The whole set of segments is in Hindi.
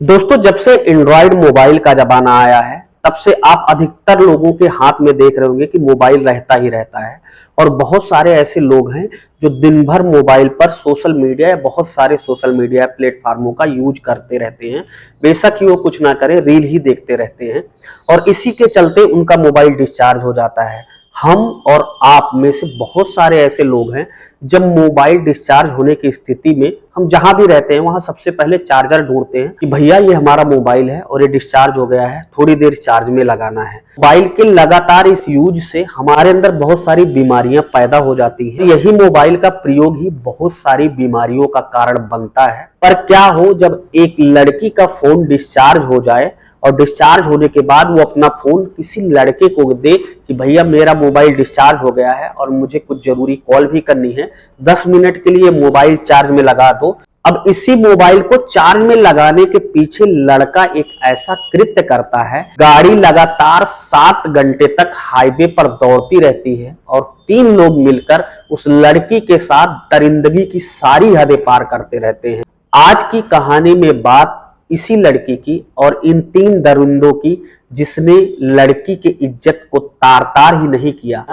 दोस्तों, जब से एंड्रॉयड मोबाइल का जमाना आया है तब से आप अधिकतर लोगों के हाथ में देख रहे होंगे कि मोबाइल रहता ही रहता है। और बहुत सारे ऐसे लोग हैं जो दिन भर मोबाइल पर सोशल मीडिया या बहुत सारे सोशल मीडिया प्लेटफार्मों का यूज करते रहते हैं। बेशक ही वो कुछ ना करें, रील ही देखते रहते हैं और इसी के चलते उनका मोबाइल डिस्चार्ज हो जाता है। हम और आप में से बहुत सारे ऐसे लोग हैं, जब मोबाइल डिस्चार्ज होने की स्थिति में हम जहां भी रहते हैं वहां सबसे पहले चार्जर ढूंढते हैं कि भैया ये हमारा मोबाइल है और ये डिस्चार्ज हो गया है, थोड़ी देर चार्ज में लगाना है। मोबाइल के लगातार इस यूज से हमारे अंदर बहुत सारी बीमारियां पैदा हो जाती हैं। यही मोबाइल का प्रयोग ही बहुत सारी बीमारियों का कारण बनता है। पर क्या हो जब एक लड़की का फोन डिस्चार्ज हो जाए और डिस्चार्ज होने के बाद वो अपना फोन किसी लड़के को दे कि भैया मेरा मोबाइल डिस्चार्ज हो गया है और मुझे कुछ जरूरी कॉल भी करनी है, 10 मिनट के लिए मोबाइल चार्ज में लगा दो। अब इसी मोबाइल को चार्ज में लगाने के पीछे लड़का एक ऐसा कृत्य करता है, गाड़ी लगातार 7 घंटे तक हाईवे पर दौड़ती रहती है और 3 लोग मिलकर उस लड़की के साथ दरिंदगी की सारी हदें पार करते रहते हैं। आज की कहानी में बात इसी लड़की की और इन 3 दरिंदों की, जिसने लड़की की इज्जत को तार तार ही नहीं किया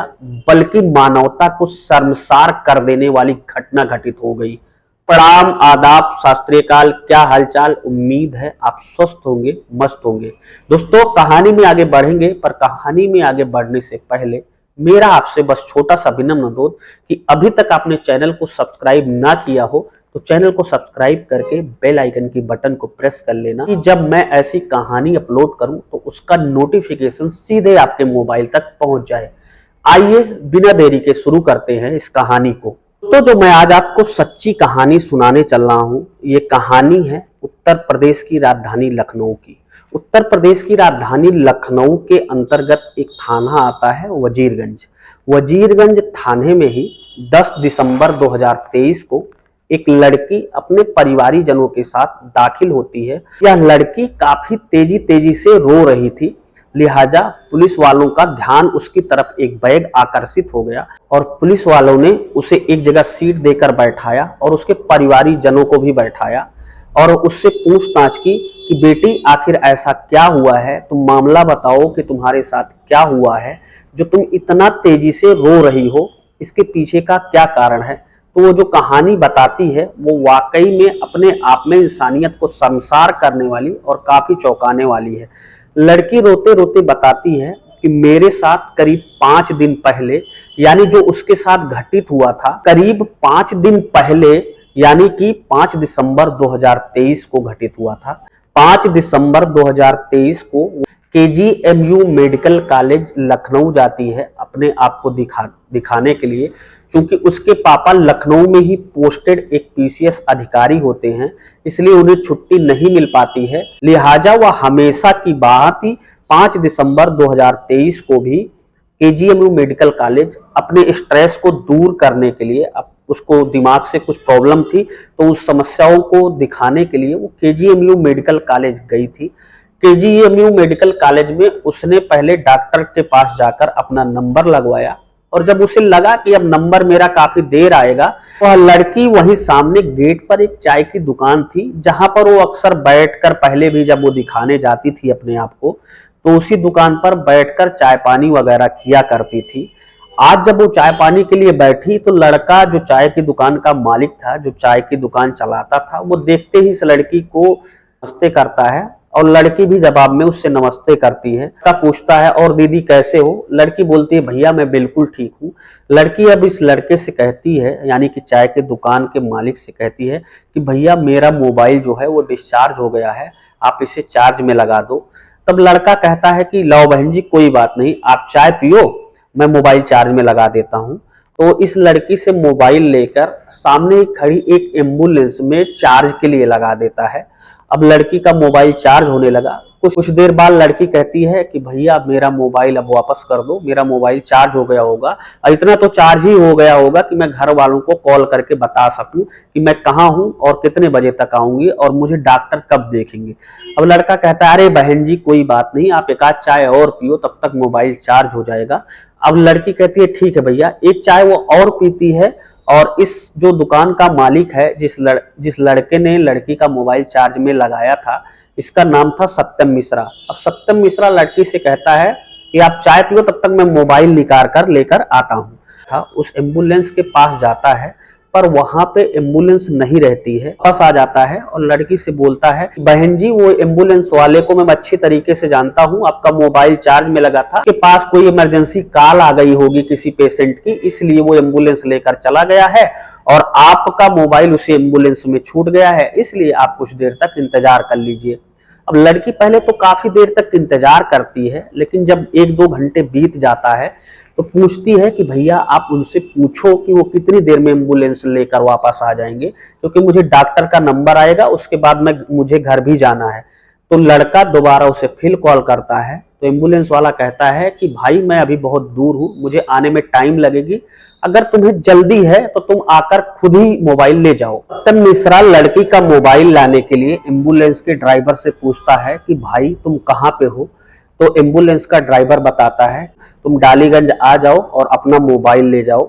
बल्कि मानवता को शर्मसार कर देने वाली घटना घटित हो गई। प्रणाम, आदाब, शास्त्रीय काल, क्या हालचाल। उम्मीद है आप स्वस्थ होंगे, मस्त होंगे। दोस्तों, कहानी में आगे बढ़ेंगे, पर कहानी में आगे बढ़ने से पहले मेरा आपसे बस छोटा सा विनम्र अनुरोध कि अभी तक आपने चैनल को सब्सक्राइब ना किया हो तो चैनल को सब्सक्राइब करके बेल आइकन की बटन को प्रेस कर लेना कि जब मैं ऐसी कहानी अपलोड करूं तो उसका नोटिफिकेशन सीधे आपके मोबाइल तक पहुंच जाए। आइए बिना देरी के शुरू करते हैं इस कहानी को। तो जो मैं आज आपको सच्ची कहानी सुनाने चल रहा हूं, ये कहानी है उत्तर प्रदेश की राजधानी लखनऊ की। उत्तर प्रदेश की राजधानी लखनऊ के अंतर्गत एक थाना आता है वजीरगंज। वजीरगंज थाने में ही 10 दिसंबर 2023 को एक लड़की अपने परिवारी जनों के साथ दाखिल होती है। यह लड़की काफी तेजी तेजी से रो रही थी, लिहाजा पुलिस वालों का ध्यान उसकी तरफ एक बैग आकर्षित हो गया और पुलिस वालों ने उसे एक जगह सीट देकर बैठाया और उसके परिवारी जनों को भी बैठाया और उससे पूछताछ की कि बेटी आखिर ऐसा क्या हुआ है, तुम मामला बताओ कि तुम्हारे साथ क्या हुआ है जो तुम इतना तेजी से रो रही हो, इसके पीछे का क्या कारण है। तो वो जो कहानी बताती है वो वाकई में अपने आप में इंसानियत को शर्मसार करने वाली और काफी चौंकाने वाली है। लड़की रोते रोते बताती है कि मेरे साथ करीब 5 दिन पहले, यानी जो उसके साथ घटित हुआ था करीब 5 दिन पहले, यानी कि 5 दिसंबर 2023 को घटित हुआ था। 5 दिसंबर 2023 को केजीएमयू मेडिकल कॉलेज लखनऊ जाती है अपने आप को दिखाने के लिए। क्योंकि उसके पापा लखनऊ में ही पोस्टेड एक पीसीएस अधिकारी होते हैं, इसलिए उन्हें छुट्टी नहीं मिल पाती है। लिहाजा वह हमेशा की बात ही 5 दिसंबर 2023 को भी केजीएमयू मेडिकल कॉलेज अपने स्ट्रेस को दूर करने के लिए, उसको दिमाग से कुछ प्रॉब्लम थी तो उस समस्याओं को दिखाने के लिए वो केजीएमयू मेडिकल कॉलेज गई थी। केजीएमयू मेडिकल कॉलेज में उसने पहले डॉक्टर के पास जाकर अपना नंबर लगवाया और जब उसे लगा कि अब नंबर मेरा काफी देर आएगा, वह लड़की वहीं सामने गेट पर एक चाय की दुकान थी जहां पर वो अक्सर बैठकर, पहले भी जब वो दिखाने जाती थी अपने आप को तो उसी दुकान पर बैठकर चाय पानी वगैरह किया करती थी। आज जब वो चाय पानी के लिए बैठी तो लड़का, जो चाय की दुकान का मालिक था, जो चाय की दुकान चलाता था, वो देखते ही इस लड़की को नमस्ते करता है और लड़की भी जवाब में उससे नमस्ते करती है। का पूछता है और दीदी कैसे हो। लड़की बोलती है भैया मैं बिल्कुल ठीक हूँ। लड़की अब इस लड़के से कहती है, यानी कि चाय के दुकान के मालिक से कहती है कि भैया मेरा मोबाइल जो है वो डिस्चार्ज हो गया है, आप इसे चार्ज में लगा दो। तब लड़का कहता है कि लाओ बहन जी कोई बात नहीं, आप चाय पियो, मैं मोबाइल चार्ज में लगा देता हूँ। तो इस लड़की से मोबाइल लेकर सामने खड़ी एक एम्बुलेंस में चार्ज के लिए लगा देता है। अब लड़की का मोबाइल चार्ज होने लगा। कुछ देर बाद लड़की कहती है कि भैया मेरा मोबाइल अब वापस कर दो, मेरा मोबाइल चार्ज हो गया होगा, इतना तो चार्ज ही हो गया होगा कि मैं घर वालों को कॉल करके बता सकूं कि मैं कहाँ हूं और कितने बजे तक आऊंगी और मुझे डॉक्टर कब देखेंगे। अब लड़का कहता है अरे बहन जी कोई बात नहीं, आप एक आध चाय और पियो, तब तक मोबाइल चार्ज हो जाएगा। अब लड़की कहती है ठीक है भैया। एक चाय वो और पीती है और इस जो दुकान का मालिक है, जिस लड़के ने लड़की का मोबाइल चार्ज में लगाया था, इसका नाम था सत्यम मिश्रा। अब सत्यम मिश्रा लड़की से कहता है कि आप चाय पियो, तब तक मैं मोबाइल निकाल कर लेकर आता हूँ। था उस एम्बुलेंस के पास जाता है, पर वहां पे एम्बुलेंस नहीं रहती है। वापस आ जाता है और लड़की से बोलता है, बहन जी वो एम्बुलेंस वाले को मैं अच्छी तरीके से जानता हूँ, आपका मोबाइल चार्ज में लगा था, के पास कोई इमरजेंसी कॉल आ गई होगी किसी पेशेंट की, इसलिए वो एम्बुलेंस लेकर चला गया है और आपका मोबाइल उसी एम्बुलेंस में छूट गया है, इसलिए आप कुछ देर तक इंतजार कर लीजिए। अब लड़की पहले तो काफी देर तक इंतजार करती है, लेकिन जब 1-2 घंटे बीत जाता है तो पूछती है कि भैया आप उनसे पूछो कि वो कितनी देर में एम्बुलेंस लेकर वापस आ जाएंगे, क्योंकि मुझे डॉक्टर का नंबर आएगा, उसके बाद मुझे घर भी जाना है। तो लड़का दोबारा उसे फिर कॉल करता है, तो एम्बुलेंस वाला कहता है कि भाई मैं अभी बहुत दूर हूँ, मुझे आने में टाइम लगेगी, अगर तुम्हें जल्दी है तो तुम आकर खुद ही मोबाइल ले जाओ। तब मिश्रा लड़की का मोबाइल लाने के लिए एम्बुलेंस के ड्राइवर से पूछता है कि भाई तुम कहाँ पे हो। तो एम्बुलेंस का ड्राइवर बताता है तुम डालीगंज आ जाओ और अपना मोबाइल ले जाओ।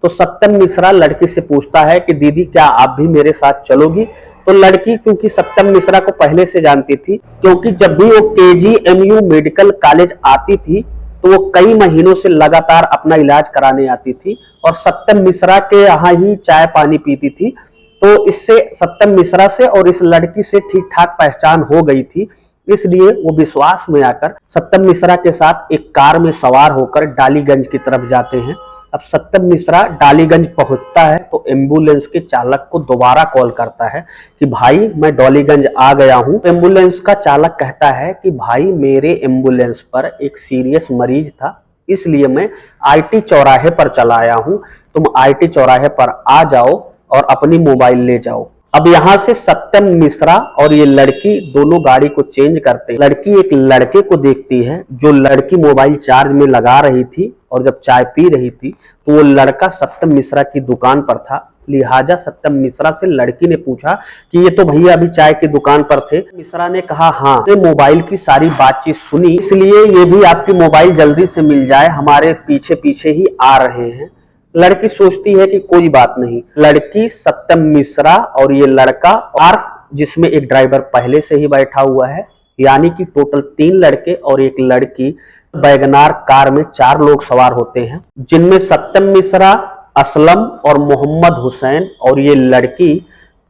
तो सत्यम मिश्रा लड़की से पूछता है कि दीदी क्या आप भी मेरे साथ चलोगी। तो लड़की क्योंकि सत्यम मिश्रा को पहले से जानती थी, क्योंकि जब भी वो KGMU मेडिकल कॉलेज आती थी तो वो कई महीनों से लगातार अपना इलाज कराने आती थी और सत्यम मिश्रा के यहाँ ही चाय पानी पीती थी। तो इससे सत्यम मिश्रा से और इस लड़की से ठीक ठाक पहचान हो गई थी, इसलिए वो विश्वास में आकर सत्यम मिश्रा के साथ एक कार में सवार होकर डालीगंज की तरफ जाते हैं। अब सत्यम मिश्रा डालीगंज पहुंचता है तो एम्बुलेंस के चालक को दोबारा कॉल करता है कि भाई मैं डालीगंज आ गया हूं। एम्बुलेंस का चालक कहता है कि भाई मेरे एम्बुलेंस पर एक सीरियस मरीज था, इसलिए मैं IT चौराहे पर चला आया हूं, तुम IT चौराहे पर आ जाओ और अपनी मोबाइल ले जाओ। अब यहाँ से सत्यम मिश्रा और ये लड़की दोनों गाड़ी को चेंज करते हैं। लड़की एक लड़के को देखती है, जो लड़की मोबाइल चार्ज में लगा रही थी और जब चाय पी रही थी तो वो लड़का सत्यम मिश्रा की दुकान पर था। लिहाजा सत्यम मिश्रा से लड़की ने पूछा कि ये तो भैया अभी चाय की दुकान पर थे। मिश्रा ने कहा हाँ, मोबाइल की सारी बातचीत सुनी, इसलिए ये भी आपकी मोबाइल जल्दी से मिल जाए, हमारे पीछे पीछे ही आ रहे हैं। लड़की सोचती है कि कोई बात नहीं। लड़की, सत्यम मिश्रा और ये लड़का और जिसमें एक ड्राइवर पहले से ही बैठा हुआ है, यानी कि टोटल 3 लड़के और एक लड़की, वैगनार कार में 4 लोग सवार होते हैं, जिनमें सत्यम मिश्रा, असलम और मोहम्मद हुसैन और ये लड़की,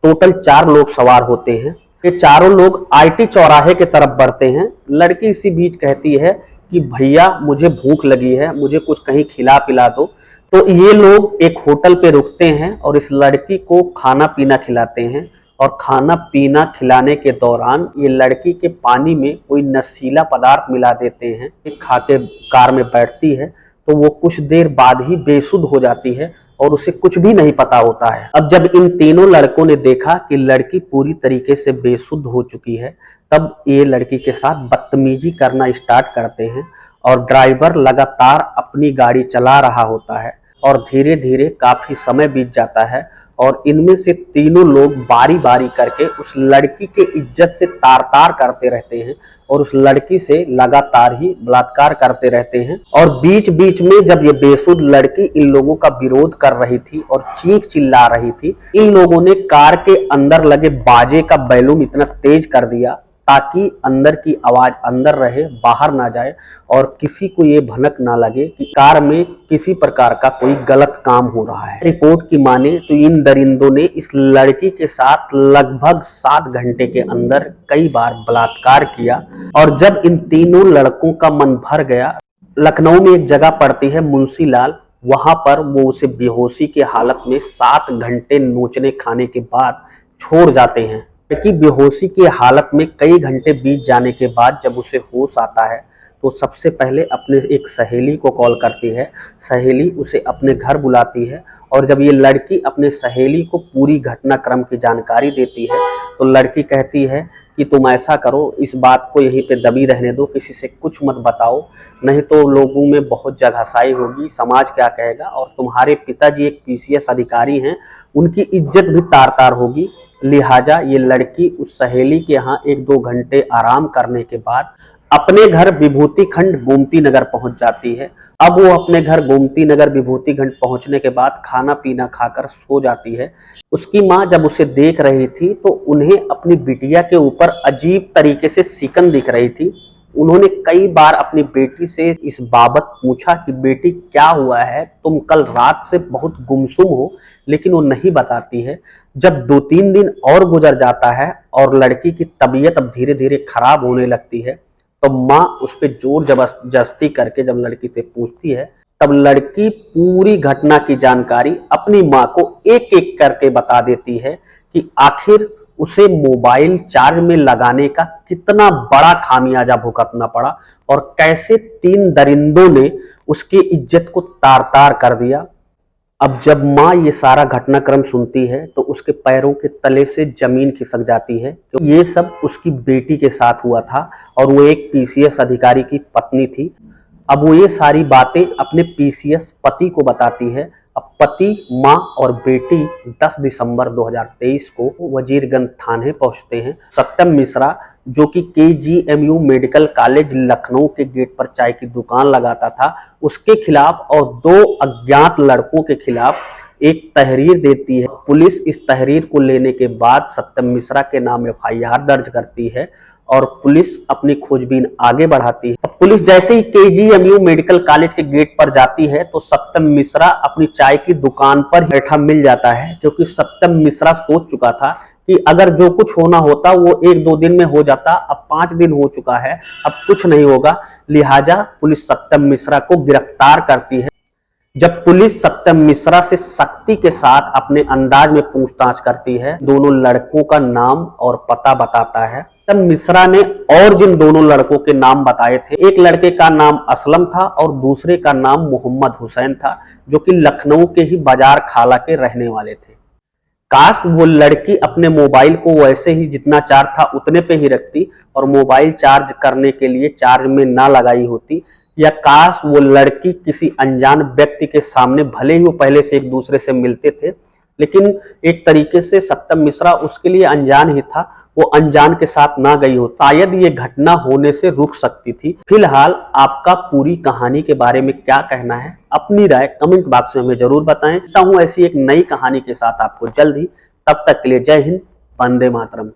टोटल 4 लोग सवार होते हैं। ये चारों लोग IT चौराहे की तरफ बढ़ते हैं। लड़की इसी बीच कहती है कि भैया मुझे भूख लगी है, मुझे कुछ कहीं खिला पिला दो। तो ये लोग एक होटल पे रुकते हैं और इस लड़की को खाना पीना खिलाते हैं और खाना पीना खिलाने के दौरान ये लड़की के पानी में कोई नशीला पदार्थ मिला देते हैं। खा के कार में बैठती है तो वो कुछ देर बाद ही बेसुध हो जाती है और उसे कुछ भी नहीं पता होता है। अब जब इन तीनों लड़कों ने देखा कि लड़की पूरी तरीके से बेसुध हो चुकी है, तब ये लड़की के साथ बदतमीजी करना स्टार्ट करते हैं और ड्राइवर लगातार अपनी गाड़ी चला रहा होता है और धीरे धीरे काफी समय बीत जाता है और इनमें से तीनों लोग बारी बारी करके उस लड़की के इज्जत से तार तार करते रहते हैं और उस लड़की से लगातार ही बलात्कार करते रहते हैं। और बीच बीच में जब ये बेसुध लड़की इन लोगों का विरोध कर रही थी और चीख चिल्ला रही थी, इन लोगों ने कार के अंदर लगे बाजे का वॉल्यूम इतना तेज कर दिया ताकि अंदर की आवाज अंदर रहे, बाहर ना जाए और किसी को ये भनक ना लगे कि कार में किसी प्रकार का कोई गलत काम हो रहा है। रिपोर्ट की माने तो इन दरिंदों ने इस लड़की के साथ लगभग 7 घंटे के अंदर कई बार बलात्कार किया और जब इन तीनों लड़कों का मन भर गया, लखनऊ में एक जगह पड़ती है मुंशीलाल, वहां पर वो उसे बेहोशी की हालत में 7 घंटे नोचने खाने के बाद छोड़ जाते हैं। लड़की बेहोशी की हालत में कई घंटे बीत जाने के बाद जब उसे होश आता है तो सबसे पहले अपने एक सहेली को कॉल करती है। सहेली उसे अपने घर बुलाती है और जब ये लड़की अपने सहेली को पूरी घटनाक्रम की जानकारी देती है तो लड़की कहती है कि तुम ऐसा करो, इस बात को यहीं पे दबी रहने दो, किसी से कुछ मत बताओ, नहीं तो लोगों में बहुत जगहसाई होगी, समाज क्या कहेगा, और तुम्हारे पिताजी एक PCS अधिकारी हैं, उनकी इज्जत भी तार तार होगी। लिहाजा ये लड़की उस सहेली के यहाँ 1-2 घंटे आराम करने के बाद अपने घर विभूति खंड गोमती नगर पहुंच जाती है। अब वो अपने घर गोमती नगर विभूति खंड पहुंचने के बाद खाना पीना खाकर सो जाती है। उसकी माँ जब उसे देख रही थी तो उन्हें अपनी बिटिया के ऊपर अजीब तरीके से सिकन दिख रही थी। उन्होंने कई बार अपनी बेटी से इस बाबत पूछा कि बेटी क्या हुआ है, तुम कल रात से बहुत गुमसुम हो, लेकिन वो नहीं बताती है। जब 2-3 दिन और गुजर जाता है और लड़की की तबीयत अब धीरे धीरे खराब होने लगती है, तो माँ उस पर जोर जबरदस्ती करके जब लड़की से पूछती है, तब लड़की पूरी घटना की जानकारी अपनी माँ को एक एक करके बता देती है कि आखिर उसे मोबाइल चार्ज में लगाने का कितना बड़ा खामियाजा भुगतना पड़ा और कैसे 3 दरिंदों ने उसकी इज्जत को तार तार कर दिया। अब जब माँ ये सारा घटनाक्रम सुनती है तो उसके पैरों के तले से जमीन खिसक जाती है। तो ये सब उसकी बेटी के साथ हुआ था और वो एक पीसीएस अधिकारी की पत्नी थी। अब वो ये सारी बातें अपने पीसीएस पति को बताती है। अब पति, माँ और बेटी 10 दिसंबर 2023 को वजीरगंज थाने पहुंचते हैं। सत्यम मिश्रा, जो कि केजीएमयू मेडिकल कॉलेज लखनऊ के गेट पर चाय की दुकान लगाता था, उसके खिलाफ और 2 अज्ञात लड़कों के खिलाफ एक तहरीर देती है। पुलिस इस तहरीर को लेने के बाद सत्यम मिश्रा के नाम एफआईआर दर्ज करती है और पुलिस अपनी खोजबीन आगे बढ़ाती है। पुलिस जैसे ही केजीएमयू मेडिकल कॉलेज के गेट पर जाती है तो सत्यम मिश्रा अपनी चाय की दुकान पर बैठा मिल जाता है, क्योंकि सत्यम मिश्रा सोच चुका था कि अगर जो कुछ होना होता वो 1-2 दिन में हो जाता। अब 5 दिन हो चुका है, अब कुछ नहीं होगा। लिहाजा पुलिस सत्यम मिश्रा को गिरफ्तार करती है। जब पुलिस सत्यम मिश्रा से सख्ती के साथ अपने अंदाज में पूछताछ करती है, दोनों लड़कों का नाम और पता बताता है। सत्यम मिश्रा ने और जिन दोनों लड़कों के नाम बताए थे, एक लड़के का नाम असलम था और दूसरे का नाम मोहम्मद हुसैन था, जो कि लखनऊ के ही बाजार खाला के रहने वाले थे। काश वो लड़की अपने मोबाइल को वैसे ही जितना चार्ज था उतने पे ही रखती और मोबाइल चार्ज करने के लिए चार्ज में ना लगाई होती, या काश वो लड़की किसी अनजान व्यक्ति के सामने, भले ही वो पहले से एक दूसरे से मिलते थे, लेकिन एक तरीके से सत्यम मिश्रा उसके लिए अनजान ही था, वो अनजान के साथ ना गई हो, शायद ये घटना होने से रुक सकती थी। फिलहाल आपका पूरी कहानी के बारे में क्या कहना है, अपनी राय कमेंट बॉक्स में हमें जरूर बताएं। चाहता हूं ऐसी एक नई कहानी के साथ आपको जल्द ही। तब तक के लिए जय हिंद, वंदे मातरम।